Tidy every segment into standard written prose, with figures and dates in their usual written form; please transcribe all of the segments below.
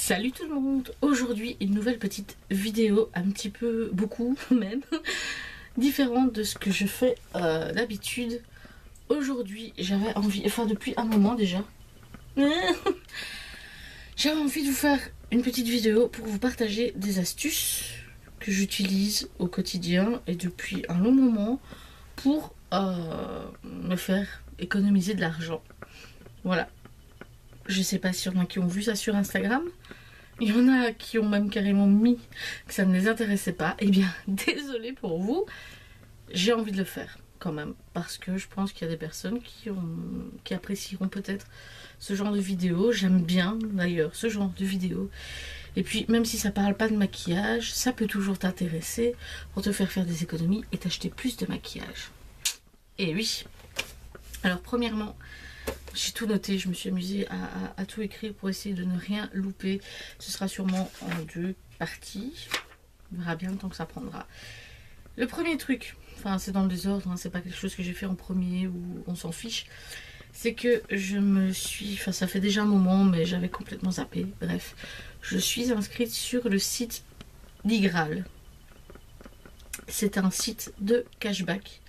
Salut tout le monde. Aujourd'hui une nouvelle petite vidéo, un petit peu, beaucoup même, différente de ce que je fais d'habitude. Aujourd'hui j'avais envie, enfin depuis un moment déjà, j'avais envie de vous faire une petite vidéo pour vous partager des astuces que j'utilise au quotidien et depuis un long moment pour me faire économiser de l'argent. Voilà. Je sais pas s'il y en a qui ont vu ça sur Instagram. Il y en a qui ont même carrément mis que ça ne les intéressait pas. Eh bien, désolé pour vous. J'ai envie de le faire quand même. Parce que je pense qu'il y a des personnes qui apprécieront peut-être ce genre de vidéo. J'aime bien d'ailleurs ce genre de vidéo. Et puis, même si ça parle pas de maquillage, ça peut toujours t'intéresser pour te faire des économies et t'acheter plus de maquillage. Et oui. Alors, premièrement, j'ai tout noté, je me suis amusée à tout écrire pour essayer de ne rien louper. Ce sera sûrement en deux parties. On verra bien le temps que ça prendra. Le premier truc, enfin c'est dans le désordre, hein, c'est pas quelque chose que j'ai fait en premier ou on s'en fiche. C'est que je me suis, enfin ça fait déjà un moment mais j'avais complètement zappé. Bref, je suis inscrite sur le site d'Igral. C'est un site de cashback.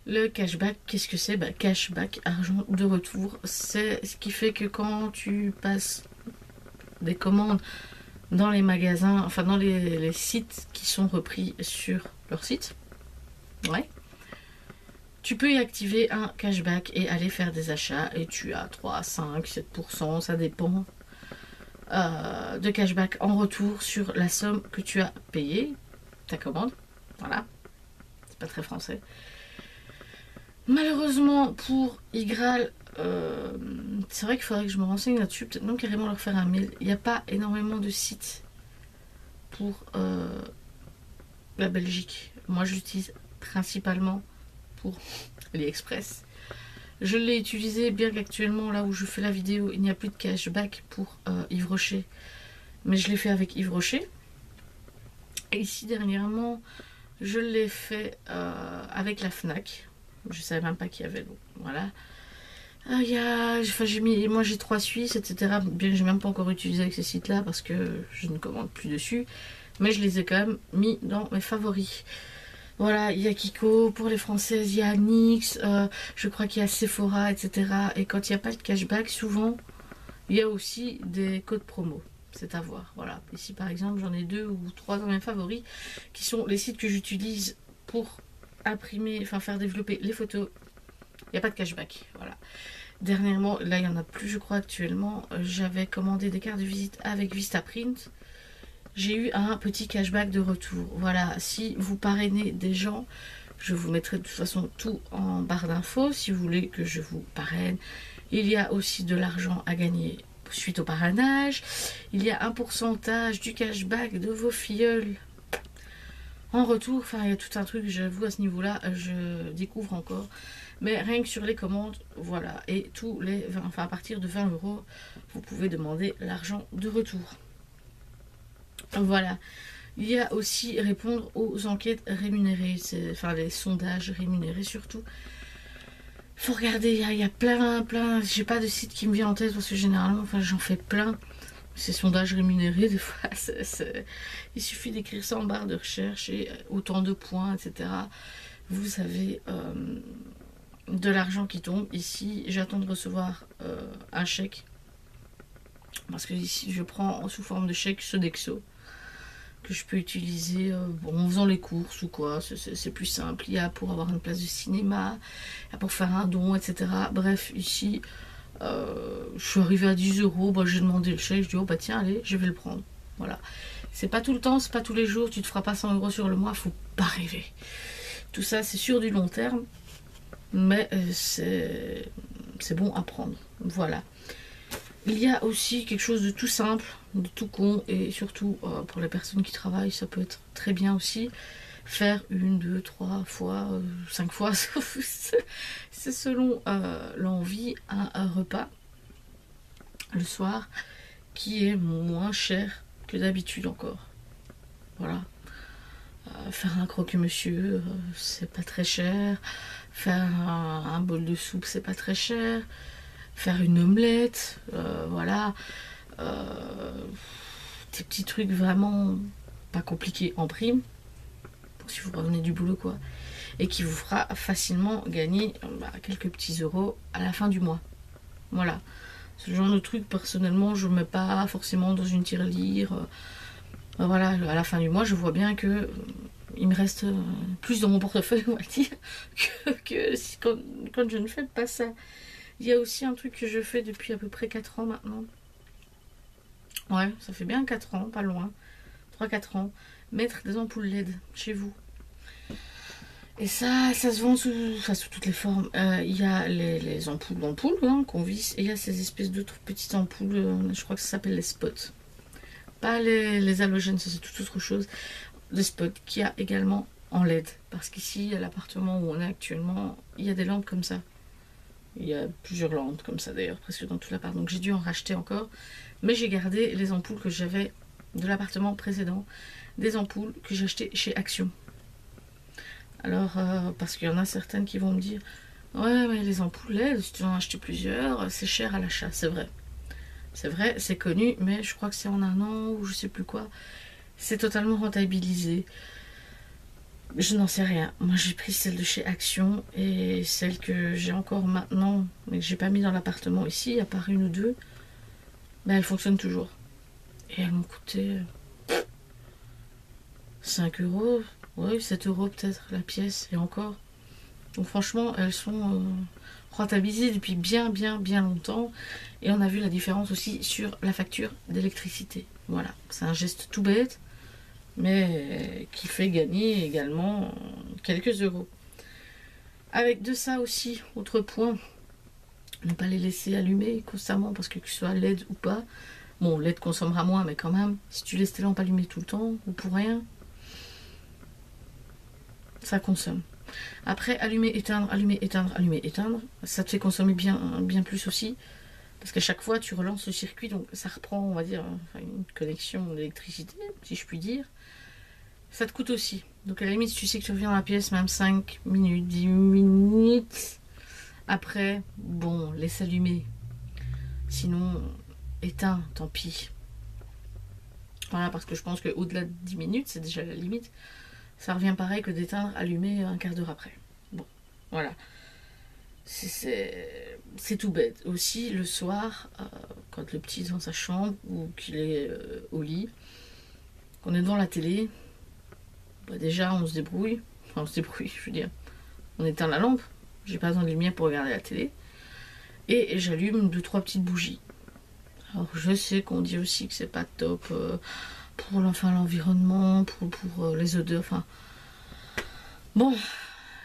Le cashback, qu'est-ce que c'est? Bah, cashback, argent de retour. C'est ce qui fait que quand tu passes des commandes dans les magasins, enfin dans les sites qui sont repris sur leur site, ouais, tu peux y activer un cashback et aller faire des achats et tu as 3, 5, 7%, ça dépend, de cashback en retour sur la somme que tu as payée, ta commande. Voilà, c'est pas très français. Malheureusement pour Igral, c'est vrai qu'il faudrait que je me renseigne là-dessus, peut-être même carrément leur faire un mail. Il n'y a pas énormément de sites pour la Belgique. Moi je l'utilise principalement pour AliExpress. Je l'ai utilisé bien qu'actuellement là où je fais la vidéo il n'y a plus de cashback pour Yves Rocher. Mais je l'ai fait avec Yves Rocher. Et ici dernièrement je l'ai fait avec la Fnac. Je savais même pas qu'il y avait l'eau. Voilà. J'ai mis, moi j'ai 3 Suisses, etc. Bien que j'ai même pas encore utilisé avec ces sites-là parce que je ne commande plus dessus. Mais je les ai quand même mis dans mes favoris. Voilà, il y a Kiko pour les Françaises, il y a NYX, je crois qu'il y a Sephora, etc. Et quand il n'y a pas de cashback, souvent, il y a aussi des codes promo. C'est à voir. Voilà. Ici par exemple, j'en ai 2 ou 3 dans mes favoris qui sont les sites que j'utilise pour imprimer, enfin faire développer les photos. Il n'y a pas de cashback, voilà. Dernièrement, là il n'y en a plus je crois actuellement, j'avais commandé des cartes de visite avec Vistaprint. J'ai eu un petit cashback de retour. Voilà, si vous parrainez des gens, je vous mettrai de toute façon tout en barre d'infos si vous voulez que je vous parraine. Il y a aussi de l'argent à gagner suite au parrainage. Il y a un pourcentage du cashback de vos filleuls en retour, enfin il y a tout un truc, j'avoue à ce niveau-là, je découvre encore. Mais rien que sur les commandes, voilà. Et tous les 20, enfin à partir de 20 €, vous pouvez demander l'argent de retour. Voilà. Il y a aussi répondre aux enquêtes rémunérées, enfin les sondages rémunérés surtout. Faut regarder, il y a plein, j'ai pas de site qui me vient en tête parce que généralement, enfin j'en fais plein. Ces sondages rémunérés, des fois, il suffit d'écrire ça en barre de recherche et autant de points, etc. Vous avez de l'argent qui tombe. Ici, j'attends de recevoir un chèque. Parce que ici, je prends sous forme de chèque Sodexo. Que je peux utiliser en faisant les courses ou quoi. C'est plus simple. Il y a pour avoir une place de cinéma, il y a pour faire un don, etc. Bref, ici... je suis arrivée à 10 €, bah, j'ai demandé le chèque, je dis oh bah tiens allez je vais le prendre, voilà. C'est pas tout le temps, c'est pas tous les jours, tu te feras pas 100 € sur le mois, faut pas rêver. Tout ça c'est sur du long terme, mais c'est bon à prendre, voilà. Il y a aussi quelque chose de tout simple, de tout con, et surtout pour les personnes qui travaillent, ça peut être très bien aussi. Faire 1, 2, 3 fois, 5 fois, c'est selon l'envie, un repas le soir qui est moins cher que d'habitude encore. Voilà. Faire un croque-monsieur, c'est pas très cher. Faire un bol de soupe, c'est pas très cher. Faire une omelette, voilà. des petits trucs vraiment pas compliqués en prime, si vous revenez du boulot quoi, et qui vous fera facilement gagner quelques petits euros à la fin du mois. Voilà, ce genre de truc personnellement je ne mets pas forcément dans une tirelire. Voilà, à la fin du mois je vois bien que il me reste plus dans mon portefeuille, on va dire, que si, quand je ne fais pas ça. Il y a aussi un truc que je fais depuis à peu près 4 ans maintenant. Ouais, ça fait bien 4 ans, pas loin. 3-4 ans. Mettre des ampoules LED chez vous. Et ça se vend sous toutes les formes. Il y a les ampoules hein, qu'on visse. Et il y a ces espèces d'autres petites ampoules, je crois que ça s'appelle les spots. Pas les halogènes, ça c'est toute autre chose. Les spots qu'il y a également en LED. Parce qu'ici, à l'appartement où on est actuellement, il y a des lampes comme ça. Il y a plusieurs lampes comme ça d'ailleurs, presque dans tout l'appart. Donc j'ai dû en racheter encore. Mais j'ai gardé les ampoules que j'avais de l'appartement précédent. Des ampoules que j'ai achetées chez Action. Alors, parce qu'il y en a certaines qui vont me dire ouais, mais les ampoules LED, si tu en as acheté plusieurs, c'est cher à l'achat. C'est vrai. C'est vrai, c'est connu, mais je crois que c'est en 1 an ou je sais plus quoi. C'est totalement rentabilisé. Je n'en sais rien. Moi j'ai pris celle de chez Action et celle que j'ai encore maintenant, mais que j'ai pas mis dans l'appartement ici, à part une ou deux, ben elles fonctionnent toujours. Et elles m'ont coûté 5 euros, ouais, 7 euros peut-être la pièce, et encore. Donc franchement, elles sont rentabilisées depuis bien longtemps. Et on a vu la différence aussi sur la facture d'électricité. Voilà, c'est un geste tout bête, mais qui fait gagner également quelques euros. Avec de ça aussi, autre point, ne pas les laisser allumer constamment, parce que ce soit LED ou pas, bon, LED consommera moins, mais quand même, si tu laisses tes lampes allumées tout le temps, ou pour rien, ça consomme. Après, allumer, éteindre, allumer, éteindre, allumer, éteindre, ça te fait consommer bien plus aussi, parce qu'à chaque fois, tu relances le circuit, donc ça reprend, on va dire, une connexion d'électricité, si je puis dire. Ça te coûte aussi. Donc à la limite, si tu sais que tu reviens dans la pièce, même 5 minutes, 10 minutes, après, bon, laisse allumer. Sinon, éteins, tant pis. Voilà, parce que je pense qu'au-delà de 10 minutes, c'est déjà la limite. Ça revient pareil que d'éteindre, allumer un quart d'heure après. Bon, voilà. C'est tout bête. Aussi, le soir, quand le petit est dans sa chambre ou qu'il est au lit, qu'on est devant la télé, bah déjà on se débrouille. Enfin, on se débrouille, je veux dire. On éteint la lampe. J'ai pas besoin de lumière pour regarder la télé. Et j'allume 2-3 petites bougies. Alors je sais qu'on dit aussi que c'est pas top pour l'environnement, pour les odeurs. Enfin, bon,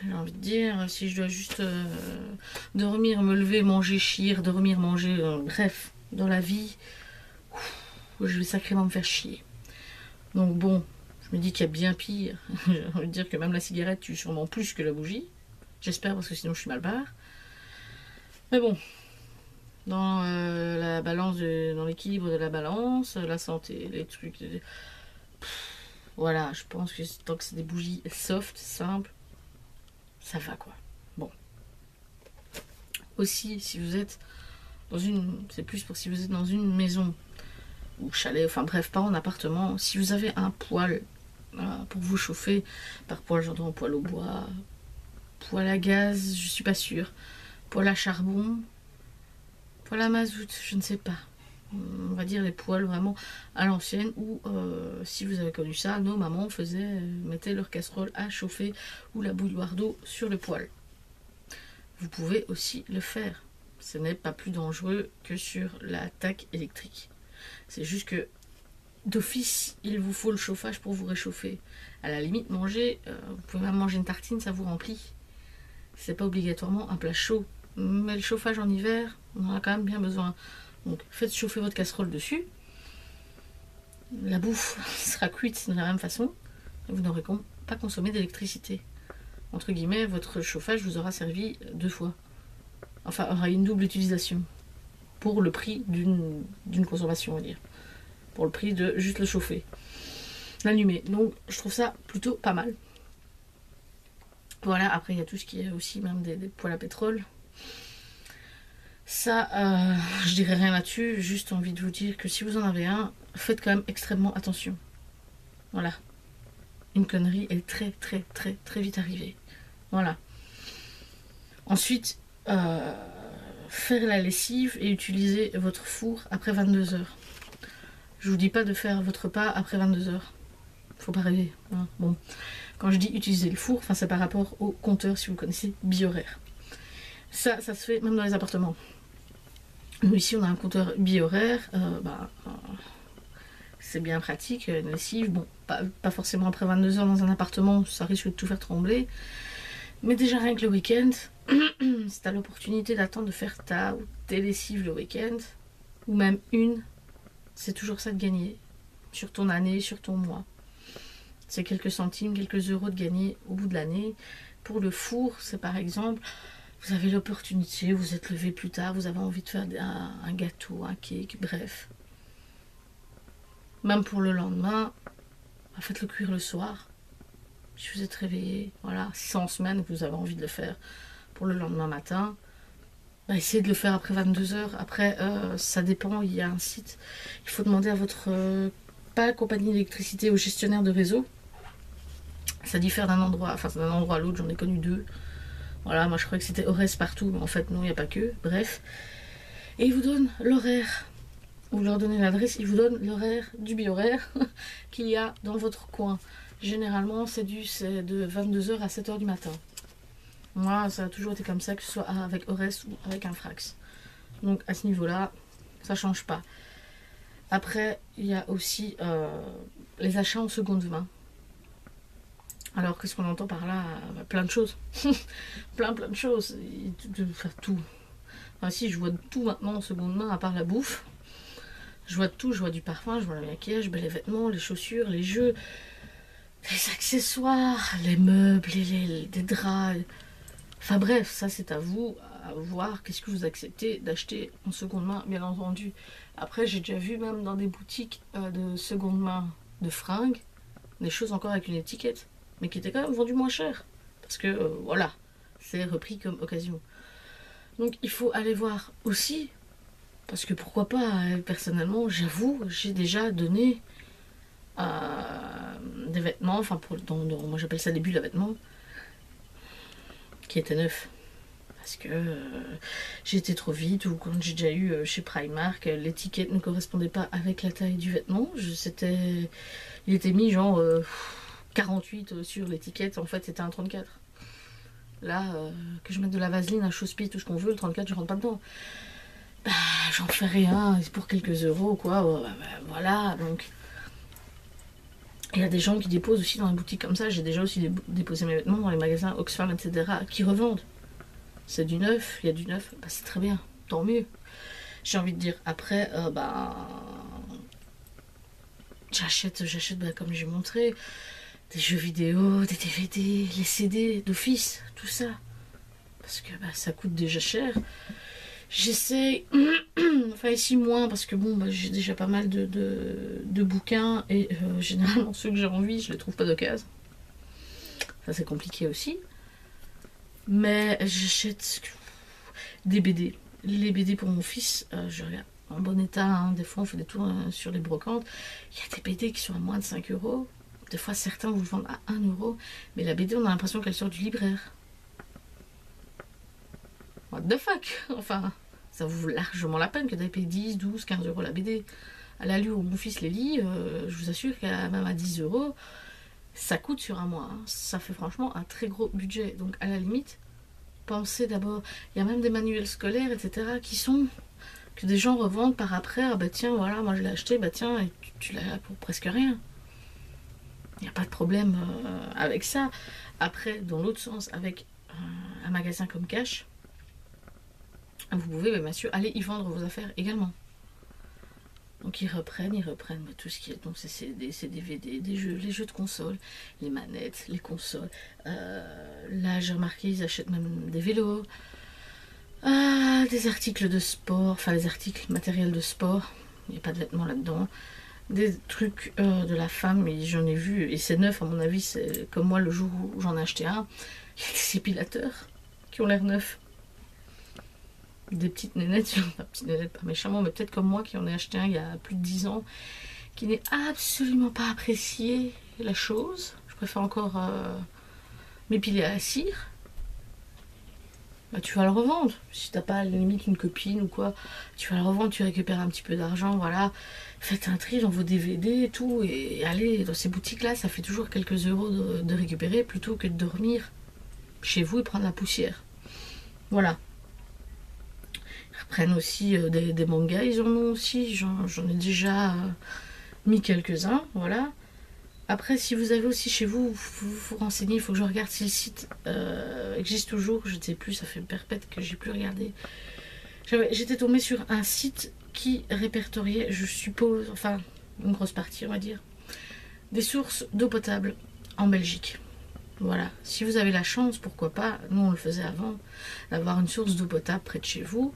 j'ai envie de dire, si je dois juste dormir, me lever, manger, chier, dormir, manger, bref, dans la vie, je vais sacrément me faire chier. Donc bon, je me dis qu'il y a bien pire. J'ai envie de dire que même la cigarette tue sûrement plus que la bougie. J'espère, parce que sinon je suis mal barre. Mais bon, dans la balance, dans l'équilibre de la balance, la santé, les trucs. Voilà, je pense que tant que c'est des bougies soft, simples, ça va quoi. Bon. Aussi, si vous êtes dans une. C'est plus pour si vous êtes dans une maison ou chalet, enfin bref, pas en appartement. Si vous avez un poêle pour vous chauffer, par poêle, j'entends poêle au bois, poêle à gaz, je suis pas sûre, poêle à charbon, poêle à mazout, je ne sais pas. On va dire les poêles vraiment à l'ancienne, ou si vous avez connu ça, nos mamans mettaient leur casserole à chauffer ou la bouilloire d'eau sur le poêle. Vous pouvez aussi le faire. Ce n'est pas plus dangereux que sur la taque électrique. C'est juste que d'office, il vous faut le chauffage pour vous réchauffer. À la limite, manger, vous pouvez même manger une tartine, ça vous remplit. C'est pas obligatoirement un plat chaud. Mais le chauffage en hiver, on en a quand même bien besoin. Donc faites chauffer votre casserole dessus. La bouffe sera cuite de la même façon. Et vous n'aurez pas consommé d'électricité. Entre guillemets, votre chauffage vous aura servi 2 fois. Enfin, aura une double utilisation. Pour le prix d'une consommation, on va dire. Pour le prix de juste le chauffer. L'allumer. Donc je trouve ça plutôt pas mal. Voilà, après il y a tout ce qui est aussi même des poêles à pétrole. Ça, je dirais rien là-dessus, juste envie de vous dire que si vous en avez un, faites quand même extrêmement attention. Voilà. Une connerie est très très très très vite arrivée. Voilà. Ensuite, faire la lessive et utiliser votre four après 22 heures. Je vous dis pas de faire votre repas après 22 heures. Faut pas rêver. Hein. Bon. Quand je dis utiliser le four, c'est par rapport au compteur, si vous connaissez, bi-horaire. Ça se fait même dans les appartements. Nous ici on a un compteur bi-horaire, c'est bien pratique, une lessive, bon, pas forcément après 22 heures dans un appartement, ça risque de tout faire trembler, mais déjà rien que le week-end, si tu as l'opportunité d'attendre de faire ta ou tes lessives le week-end, ou même une, c'est toujours ça de gagner, sur ton année, sur ton mois. C'est quelques centimes, quelques euros de gagner au bout de l'année. Pour le four, c'est par exemple, vous avez l'opportunité, vous êtes levé plus tard, vous avez envie de faire un gâteau, un cake, bref. Même pour le lendemain, faites-le cuire le soir. Si vous êtes réveillé, voilà, si c'est en semaine que vous avez envie de le faire pour le lendemain matin, essayez de le faire après 22 heures. Après, ça dépend, il y a un site. Il faut demander à votre, pas compagnie d'électricité, au gestionnaire de réseau. Ça diffère d'un endroit à l'autre, j'en ai connu 2. Voilà, moi je croyais que c'était Ores partout, mais en fait non, il n'y a pas que, bref. Et ils vous donnent l'horaire. Vous leur donnez l'adresse, ils vous donnent l'horaire du bi-horaire qu'il y a dans votre coin. Généralement, c'est de 22 h à 7 h du matin. Moi, ça a toujours été comme ça, que ce soit avec Ores ou avec un Frax. Donc à ce niveau-là, ça change pas. Après, il y a aussi les achats en seconde main. Alors, qu'est-ce qu'on entend par là? Plein de choses. plein de choses. De faire tout. Enfin, si, je vois tout maintenant en seconde main, à part la bouffe. Je vois tout, je vois du parfum, je vois le maquillage, les vêtements, les chaussures, les jeux, les accessoires, les meubles, les draps. Enfin bref, ça c'est à vous à voir qu'est-ce que vous acceptez d'acheter en seconde main, bien entendu. Après, j'ai déjà vu même dans des boutiques de seconde main de fringues, des choses encore avec une étiquette, mais qui étaient quand même vendues moins cher. Parce que voilà, c'est repris comme occasion. Donc il faut aller voir aussi, parce que pourquoi pas, personnellement, j'avoue, j'ai déjà donné des vêtements, enfin moi j'appelle ça des bulles à vêtements, qui étaient neufs. Parce que j'ai été trop vite, ou quand j'ai déjà eu chez Primark, l'étiquette ne correspondait pas avec la taille du vêtement. Il était mis genre 48 sur l'étiquette, en fait c'était un 34. Là, que je mette de la vaseline, un chausse-pied, tout ce qu'on veut, le 34 je rentre pas dedans. J'en fais rien, c'est pour quelques euros quoi, voilà, donc il y a des gens qui déposent aussi dans les boutiques comme ça. J'ai déjà aussi déposé mes vêtements dans les magasins Oxfam, etc., qui revendent. C'est du neuf, il y a du neuf, c'est très bien, tant mieux. J'ai envie de dire, après, j'achète comme j'ai montré, des jeux vidéo, des DVD, les CD d'office, tout ça. Parce que ça coûte déjà cher. J'essaie, enfin ici moins, parce que bon, j'ai déjà pas mal de bouquins, et généralement ceux que j'ai envie, je les trouve pas d'occasion. Ça c'est compliqué aussi. Mais j'achète des BD. Les BD pour mon fils, je regarde en bon état, hein. Des fois on fait des tours sur les brocantes. Il y a des BD qui sont à moins de 5 euros. Des fois certains vous le vendent à 1 euro. Mais la BD, on a l'impression qu'elle sort du libraire. What the fuck? Enfin, ça vaut largement la peine que d'aller payer 10, 12, 15 euros la BD. À l'allure où mon fils les lit, je vous assure qu'à même à 10 euros, ça coûte sur un mois. Hein. Ça fait franchement un très gros budget. Donc à la limite, pensez d'abord. Il y a même des manuels scolaires, etc., que des gens revendent par après. Ah bah tiens, voilà, moi je l'ai acheté, bah tiens, et tu l'as pour presque rien. Il n'y a pas de problème avec ça. Après, dans l'autre sens, avec un magasin comme Cash, vous pouvez, bien sûr, aller y vendre vos affaires également. Donc ils reprennent tout ce qui est. Donc c'est CD, c'est DVD, des jeux, les jeux de console, les manettes, les consoles. Là j'ai remarqué, ils achètent même des vélos, des articles de sport, enfin des articles matériels de sport. Il n'y a pas de vêtements là-dedans. Des trucs de la femme, et j'en ai vu, et c'est neuf à mon avis, c'est comme moi le jour où j'en ai acheté un. Il y a des épilateurs qui ont l'air neufs. des petites nénettes, pas petites nénettes, pas méchamment, mais peut-être comme moi qui en ai acheté un il y a plus de 10 ans, qui n'est absolument pas apprécié la chose. Je préfère encore m'épiler à la cire. Bah, tu vas le revendre. Si t'as pas limite une copine ou quoi, tu vas le revendre, tu récupères un petit peu d'argent, voilà. Faites un tri dans vos DVD et tout, et allez dans ces boutiques-là, ça fait toujours quelques euros de récupérer plutôt que de dormir chez vous et prendre la poussière. Voilà. Ils reprennent aussi des mangas, ils en ont aussi, j'en ai déjà mis quelques-uns, voilà. Après, si vous avez aussi chez vous, vous renseignez, il faut que je regarde si le site existe toujours, je ne sais plus, ça fait perpète que j'ai plus regardé. J'étais tombée sur un site qui répertoriait, je suppose, enfin, une grosse partie, on va dire, des sources d'eau potable en Belgique. Voilà, si vous avez la chance, pourquoi pas, nous on le faisait avant, d'avoir une source d'eau potable près de chez vous,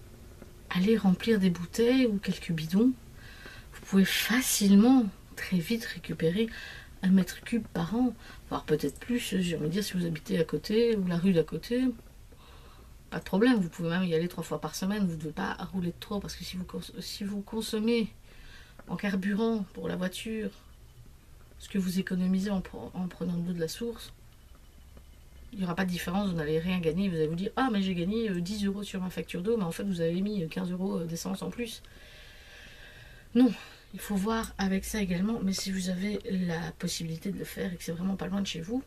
allez remplir des bouteilles ou quelques bidons. Vous pouvez facilement, très vite récupérer 1 m3 par an, voire peut-être plus, j'ai envie de dire, si vous habitez à côté ou la rue d'à côté, pas de problème, vous pouvez même y aller 3 fois par semaine, vous ne devez pas rouler de trop, parce que si vous consommez en carburant pour la voiture ce que vous économisez en prenant de l'eau de la source, il n'y aura pas de différence, vous n'allez rien gagner, vous allez vous dire « Ah mais j'ai gagné 10 euros sur ma facture d'eau, mais en fait vous avez mis 15 euros d'essence en plus. » Non, il faut voir avec ça également, mais si vous avez la possibilité de le faire et que c'est vraiment pas loin de chez vous,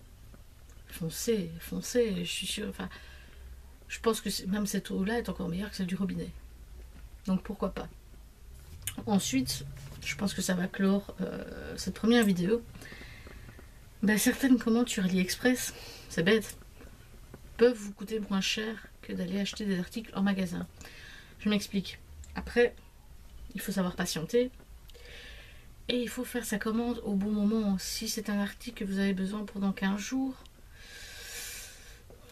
foncez, je suis sûre, enfin, je pense que même cette eau-là est encore meilleure que celle du robinet. Donc pourquoi pas. Ensuite, je pense que ça va clore cette première vidéo. Ben, certaines commandes sur AliExpress, c'est bête, peuvent vous coûter moins cher que d'aller acheter des articles en magasin. Je m'explique. Après, il faut savoir patienter. Et il faut faire sa commande au bon moment. Si c'est un article que vous avez besoin pendant 15 jours,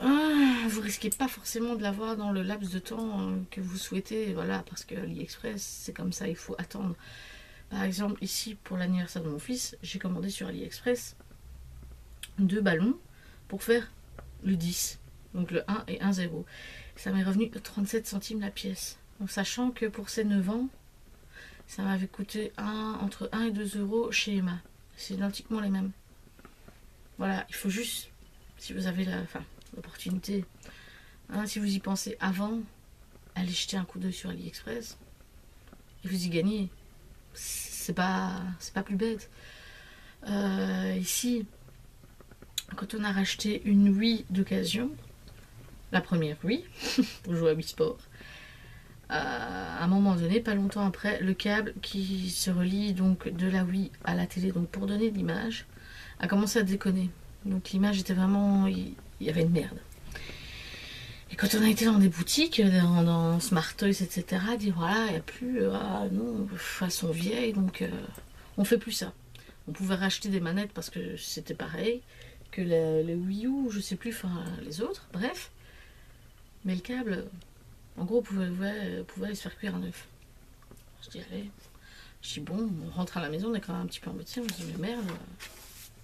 vous risquez pas forcément de l'avoir dans le laps de temps que vous souhaitez. Voilà, parce que AliExpress, c'est comme ça, il faut attendre. Par exemple, ici, pour l'anniversaire de mon fils, j'ai commandé sur AliExpress 2 ballons pour faire le 10. Donc le 1 et 1,0. Ça m'est revenu 37 centimes la pièce. Donc sachant que pour ces 9 ans, ça m'avait coûté entre 1 et 2 euros chez Emma. C'est identiquement les mêmes. Voilà, il faut juste, si vous avez l'opportunité, si vous y pensez avant, allez jeter un coup d'œil sur AliExpress et vous y gagnez. C'est pas plus bête. Ici, quand on a racheté une Wii d'occasion, la première Wii, pour jouer à Wii Sport, à un moment donné, pas longtemps après, le câble qui se relie donc de la Wii à la télé, donc pour donner l'image, a commencé à déconner. Donc l'image était vraiment, il y avait une merde. Et quand on a été dans des boutiques, dans Smart Toys, etc., dire voilà, il n'y a plus, non, façon vieille, donc on fait plus ça. On pouvait racheter des manettes parce que c'était pareil que les Wii U, je sais plus, enfin les autres, bref. Mais le câble, en gros, pouvait aller se faire cuire un œuf. Je dis, allez. Je dis, bon, on rentre à la maison, on est quand même un petit peu embêté. On se dit, mais merde,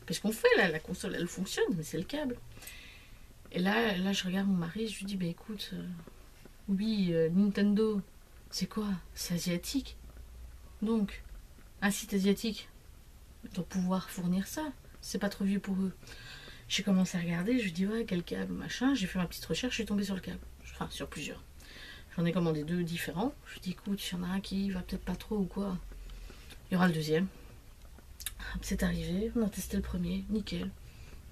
qu'est-ce qu'on fait là? La console, elle fonctionne, mais c'est le câble. Et là, je regarde mon mari, je lui dis, bah écoute, oui, Nintendo, c'est quoi? C'est asiatique. Donc, un site asiatique doit pouvoir fournir ça. C'est pas trop vieux pour eux. J'ai commencé à regarder, je lui dis, ouais, quel câble, machin. J'ai fait ma petite recherche, je suis tombée sur le câble. Enfin, sur plusieurs. J'en ai commandé 2 différents. Je me dis, écoute, il y en a un qui va peut-être pas trop ou quoi. Il y aura le deuxième. C'est arrivé, on a testé le premier, nickel.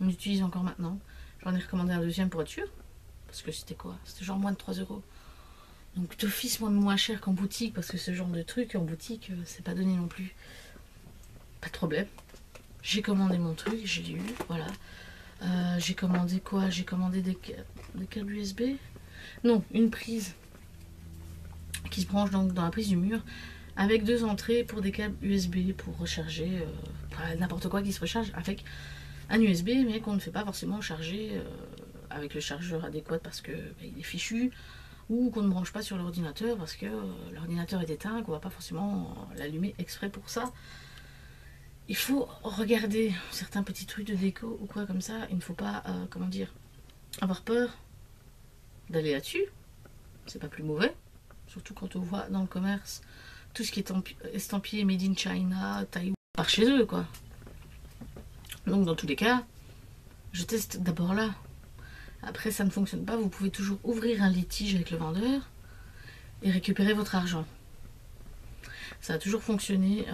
On l'utilise encore maintenant. J'en ai recommandé un deuxième pour être sûr. Parce que c'était quoi? C'était genre moins de 3 euros. Donc d'office moins cher qu'en boutique. Parce que ce genre de truc en boutique, c'est pas donné non plus. Pas de problème. J'ai commandé mon truc, j'ai eu, voilà. J'ai commandé quoi? J'ai commandé des câbles USB. Non, une prise qui se branche donc dans la prise du mur avec 2 entrées pour des câbles USB pour recharger n'importe quoi qui se recharge avec un USB mais qu'on ne fait pas forcément charger avec le chargeur adéquat parce que il est fichu ou qu'on ne branche pas sur l'ordinateur parce que l'ordinateur est éteint, qu'on va pas forcément l'allumer exprès pour ça. Il faut regarder certains petits trucs de déco ou quoi comme ça. Il ne faut pas, comment dire, avoir peur d'aller là-dessus. C'est pas plus mauvais. Surtout quand on voit dans le commerce tout ce qui est estampillé Made in China, Taïwan, par chez eux, quoi. Donc dans tous les cas, je teste d'abord là. Après, ça ne fonctionne pas, vous pouvez toujours ouvrir un litige avec le vendeur et récupérer votre argent. Ça a toujours fonctionné,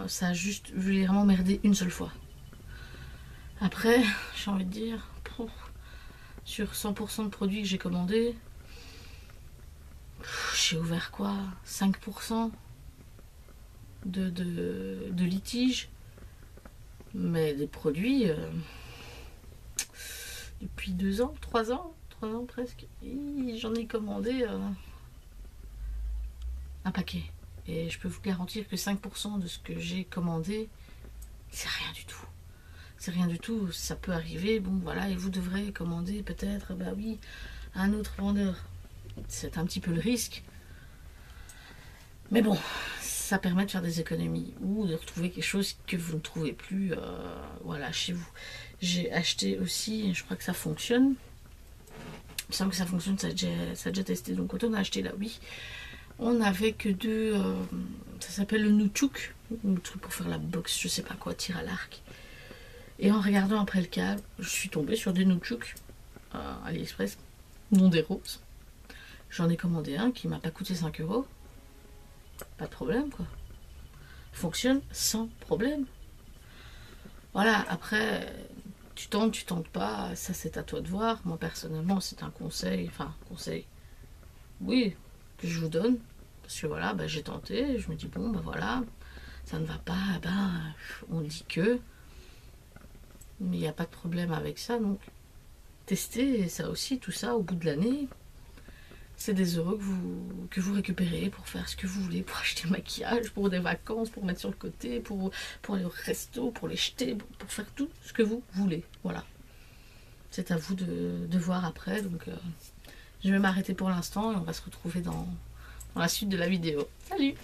ça a juste vraiment merdé une seule fois. Après, j'ai envie de dire, sur 100% de produits que j'ai commandés, j'ai ouvert quoi, 5% de litiges. Mais des produits, depuis 2 ans, 3 ans presque, j'en ai commandé un paquet. Et je peux vous garantir que 5% de ce que j'ai commandé, c'est rien du tout. C'est rien du tout, ça peut arriver, bon voilà, et vous devrez commander peut-être, bah oui, un autre vendeur. C'est un petit peu le risque. Mais bon, ça permet de faire des économies ou de retrouver quelque chose que vous ne trouvez plus voilà, chez vous. J'ai acheté aussi, je crois que ça fonctionne. Il me semble que ça fonctionne, ça a déjà testé. Donc quand on a acheté là, oui, on n'avait que deux, ça s'appelle le nunchuk, le truc pour faire la boxe, je sais pas quoi, tir à l'arc. Et en regardant après le câble, je suis tombée sur des nunchuks AliExpress, non des roses. J'en ai commandé un qui m'a pas coûté 5 €. Pas de problème, quoi. Fonctionne sans problème. Voilà, après, tu tentes pas, ça c'est à toi de voir. Moi personnellement, c'est un conseil, oui, que je vous donne. Parce que voilà, bah, j'ai tenté, je me dis bon, bah voilà, ça ne va pas, ben, on dit que. Mais il n'y a pas de problème avec ça, donc testez ça aussi, tout ça, au bout de l'année. C'est des euros que vous récupérez pour faire ce que vous voulez, pour acheter maquillage, pour des vacances, pour mettre sur le côté, pour aller au resto, pour les jeter, pour faire tout ce que vous voulez. Voilà. C'est à vous de voir après. Donc, je vais m'arrêter pour l'instant et on va se retrouver dans la suite de la vidéo. Salut!